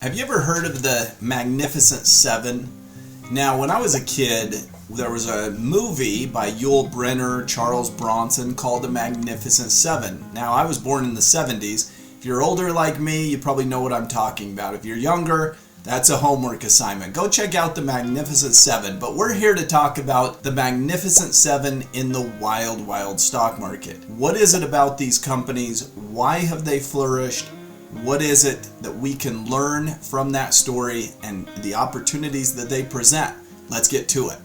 Have you ever heard of the Magnificent Seven? Now, when I was a kid, there was a movie by Yul Brynner, Charles Bronson called The Magnificent Seven. Now, I was born in the 70s. If you're older like me, you probably know what I'm talking about. If you're younger, that's a homework assignment. Go check out The Magnificent Seven. But we're here to talk about The Magnificent Seven in the wild, wild stock market. What is it about these companies? Why have they flourished? What is it that we can learn from that story and the opportunities that they present? Let's get to it.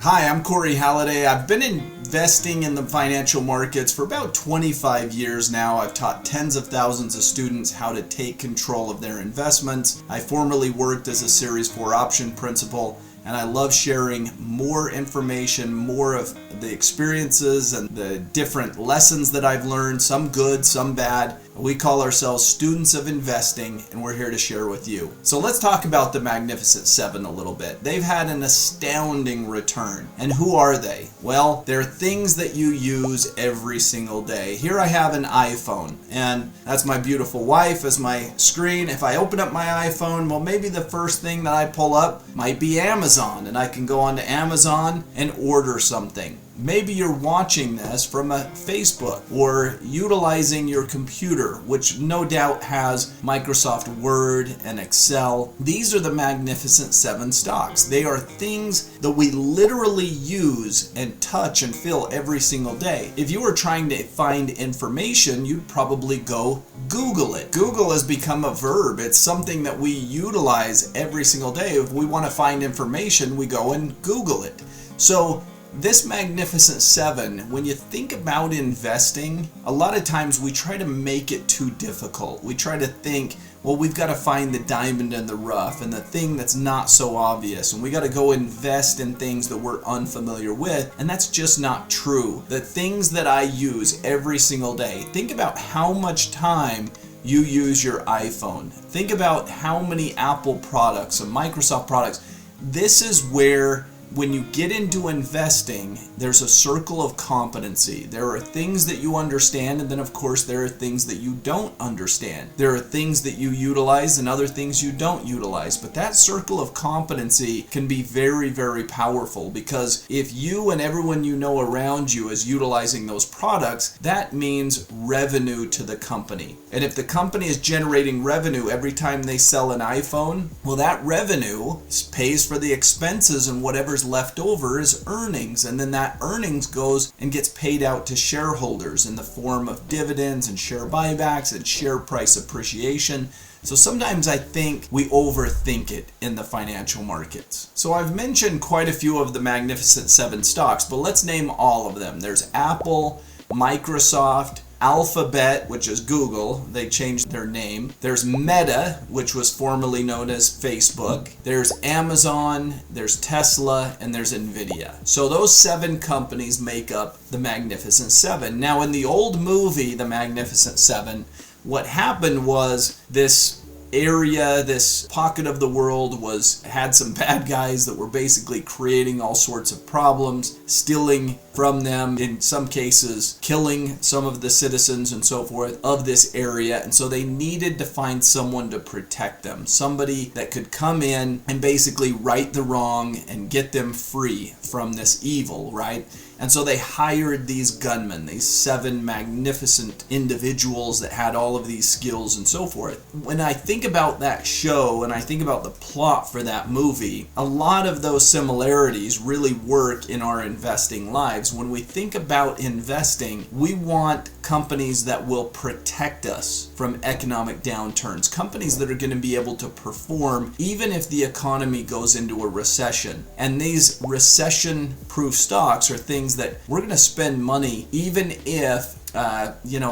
Hi, I'm Halliday. I've been investing in the financial markets for about 25 years now. I've taught tens of thousands of students how to take control of their investments. I formerly worked as a Series 4 option principal, and I love sharing more information, more of the experiences and the different lessons that I've learned, some good, some bad. We call ourselves students of investing, and we're here to share with you. So let's talk about the Magnificent Seven a little bit. They've had an astounding return. And who are they? Well, they're things that you use every single day. Here I have an iPhone, and that's my beautiful wife as my screen. If I open up my iPhone, well, maybe the first thing that I pull up might be Amazon, and I can go onto Amazon and order something. Maybe you're watching this from a Facebook or utilizing your computer, which no doubt has Microsoft Word and Excel. These are the Magnificent Seven stocks. They are things that we literally use and touch and feel every single day. If you were trying to find information, you'd probably go Google it. Google has become a verb. It's something that we utilize every single day. If we want to find information, we go and Google it. So this Magnificent Seven, when you think about investing, a lot of times we try to make it too difficult. We try to think, well, we've got to find the diamond in the rough and the thing that's not so obvious, and we got to go invest in things that we're unfamiliar with, and that's just not true. The things that I use every single day, think about how much time you use your iPhone. Think about how many Apple products and Microsoft products. This is where, when you get into investing, there's a circle of competency. There are things that you understand, and then of course there are things that you don't understand. There are things that you utilize and other things you don't utilize. But that circle of competency can be very, very powerful, because if you and everyone you know around you is utilizing those products, that means revenue to the company. And if the company is generating revenue every time they sell an iPhone, well, that revenue pays for the expenses, and whatever's left over is earnings, and then that earnings goes and gets paid out to shareholders in the form of dividends and share buybacks and share price appreciation. So sometimes I think we overthink it in the financial markets. So I've mentioned quite a few of the Magnificent Seven stocks, but let's name all of them. There's Apple, Microsoft, Alphabet, which is Google. They changed their name. There's Meta, which was formerly known as Facebook. There's Amazon, there's Tesla, and there's Nvidia. So those seven companies make up the Magnificent Seven. Now, in the old movie, The Magnificent Seven, what happened was this area, this pocket of the world had some bad guys that were basically creating all sorts of problems, stealing from them, in some cases killing some of the citizens and so forth of this area. And so they needed to find someone to protect them, somebody that could come in and basically right the wrong and get them free from this evil, right? And so they hired these gunmen, these seven magnificent individuals that had all of these skills and so forth. When I think about that show and I think about the plot for that movie, a lot of those similarities really work in our investing lives. When we think about investing, we want companies that will protect us from economic downturns, companies that are going to be able to perform even if the economy goes into a recession. And these recession-proof stocks are things that we're going to spend money even if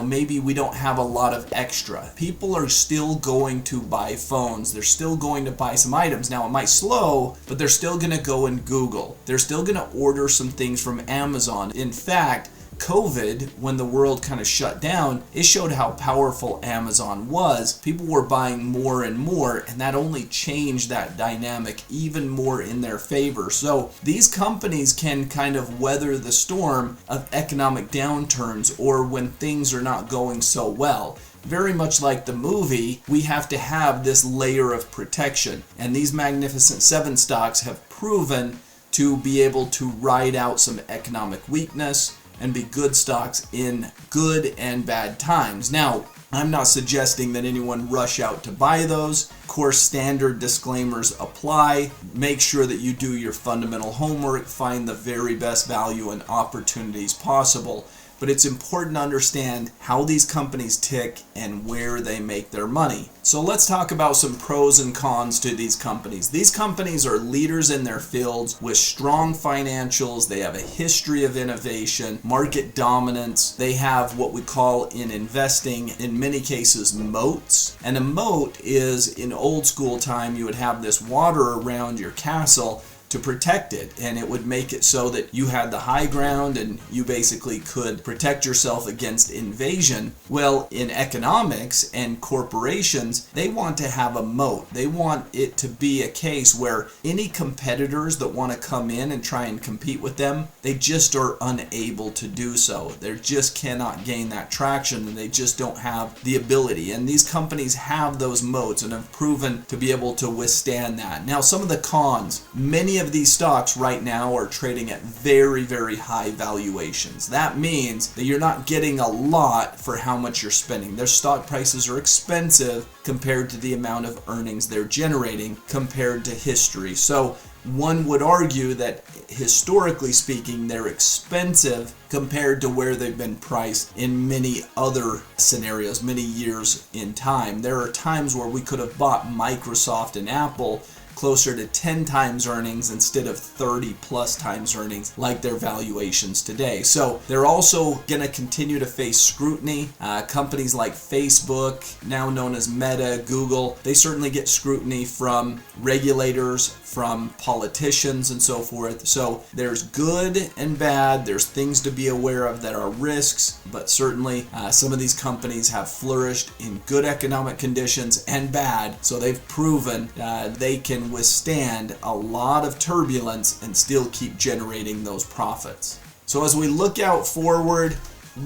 maybe we don't have a lot of extra. People are still going to buy phones. They're still going to buy some items. Now, it might slow, but they're still going to go and Google. They're still going to order some things from Amazon. In fact, COVID, when the world kind of shut down, it showed how powerful Amazon was. People were buying more and more, and that only changed that dynamic even more in their favor. So these companies can kind of weather the storm of economic downturns or when things are not going so well. very much like the movie, we have to have this layer of protection. And these Magnificent Seven stocks have proven to be able to ride out some economic weakness and be good stocks in good and bad times. Now, I'm not suggesting that anyone rush out to buy those. Of course, standard disclaimers apply. Make sure that you do your fundamental homework, find the very best value and opportunities possible. But it's important to understand how these companies tick and where they make their money. So let's talk about some pros and cons to these companies. These companies are leaders in their fields with strong financials. They have a history of innovation, market dominance. They have what we call in investing, in many cases, moats. And a moat is, in old school time, you would have this water around your castle to protect it, and it would make it so that you had the high ground and you basically could protect yourself against invasion. Well, in economics and corporations, they want to have a moat. They want it to be a case where any competitors that want to come in and try and compete with them, they just are unable to do so. They just cannot gain that traction, and they just don't have the ability. And these companies have those moats and have proven to be able to withstand that. Now, some of the cons, many of these stocks right now are trading at very, very high valuations. That means that you're not getting a lot for how much you're spending. Their stock prices are expensive compared to the amount of earnings they're generating compared to history. So one would argue that historically speaking, they're expensive compared to where they've been priced in many other scenarios, many years in time. There are times where we could have bought Microsoft and Apple closer to 10 times earnings instead of 30 plus times earnings like their valuations today. So they're also going to continue to face scrutiny. Companies like Facebook, now known as Meta, Google, they certainly get scrutiny from regulators, from politicians, and so forth. So there's good and bad. There's things to be aware of that are risks, but certainly some of these companies have flourished in good economic conditions and bad. So they've proven they can withstand a lot of turbulence and still keep generating those profits. So as we look out forward,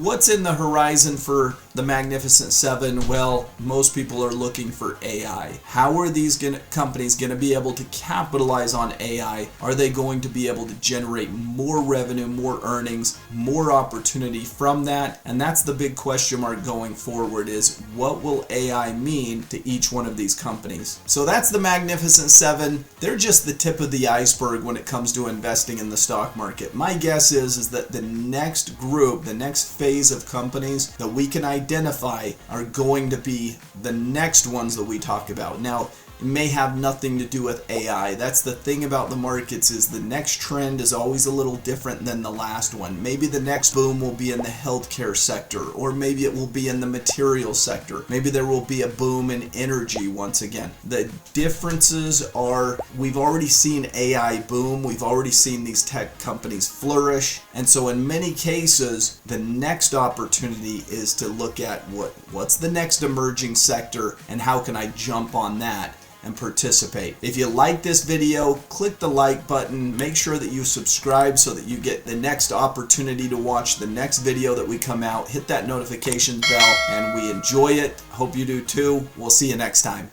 what's in the horizon for the Magnificent Seven? Well, most people are looking for AI. How are these companies going to be able to capitalize on AI? Are they going to be able to generate more revenue, more earnings, more opportunity from that? And that's the big question mark going forward, is what will AI mean to each one of these companies? So that's the Magnificent Seven. They're just the tip of the iceberg when it comes to investing in the stock market. My guess is that the next group, the next phase of companies that we can identify are going to be the next ones that we talk about. Now, it may have nothing to do with AI. That's the thing about the markets, is the next trend is always a little different than the last one. Maybe the next boom will be in the healthcare sector, or maybe it will be in the material sector. Maybe there will be a boom in energy once again. The differences are, we've already seen AI boom, we've already seen these tech companies flourish, and so in many cases, the next opportunity is to look at what's the next emerging sector and how can I jump on that and participate. If you like this video, click the like button. Make sure that you subscribe so that you get the next opportunity to watch the next video that we come out. Hit that notification bell, and we enjoy it. Hope you do too. We'll see you next time.